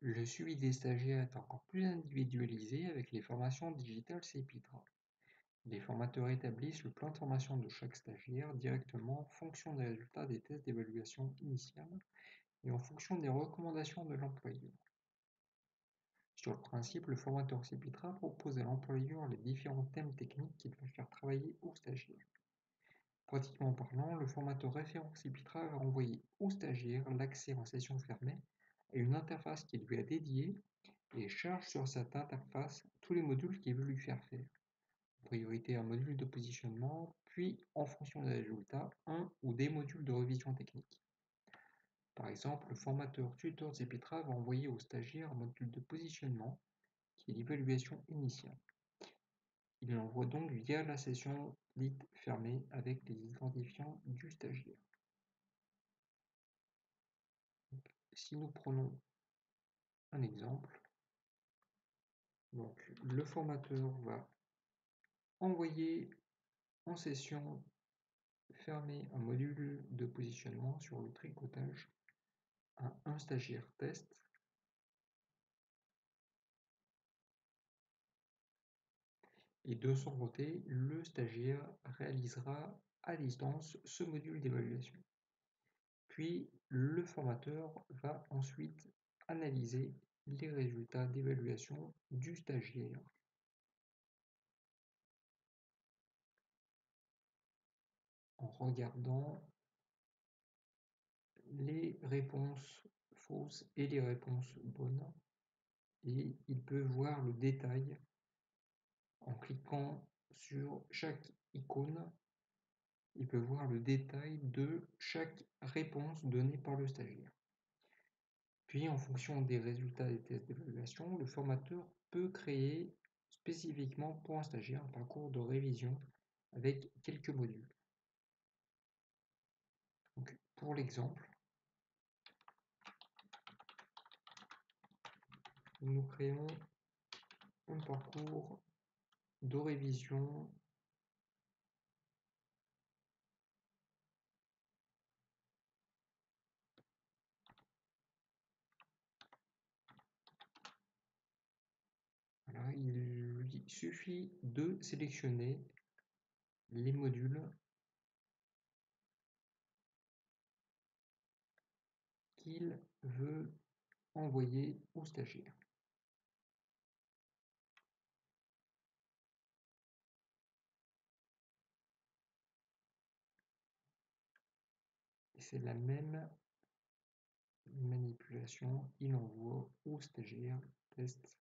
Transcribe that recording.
Le suivi des stagiaires est encore plus individualisé avec les formations digitales CEPITRA. Les formateurs établissent le plan de formation de chaque stagiaire directement en fonction des résultats des tests d'évaluation initiale et en fonction des recommandations de l'employeur. Sur le principe, le formateur CEPITRA propose à l'employeur les différents thèmes techniques qu'il va faire travailler aux stagiaires. Pratiquement parlant, le formateur référent CEPITRA va envoyer au stagiaire l'accès en session fermée à une interface qui lui est dédiée et charge sur cette interface tous les modules qu'il veut lui faire faire. En priorité un module de positionnement, puis en fonction des résultats, un ou des modules de révision technique. Par exemple, le formateur tuteur Zepetra va envoyer au stagiaire un module de positionnement qui est l'évaluation initiale. Il l'envoie donc via la session lit fermée avec les identifiants du stagiaire. Si nous prenons un exemple, donc le formateur va envoyer en session fermée un module de positionnement sur le tricotage à un stagiaire test. Et de son côté, le stagiaire réalisera à distance ce module d'évaluation. Puis le formateur va ensuite analyser les résultats d'évaluation du stagiaire. En regardant les réponses fausses et les réponses bonnes. Et il peut voir le détail en cliquant sur chaque icône. Il peut voir le détail de chaque réponse donnée par le stagiaire. Puis, en fonction des résultats des tests d'évaluation, le formateur peut créer spécifiquement pour un stagiaire un parcours de révision avec quelques modules. Donc, pour l'exemple, nous créons un parcours de révision voilà, il lui suffit de sélectionner les modules qu'il veut envoyer au stagiaire. Et c'est la même manipulation, il envoie au stagiaire test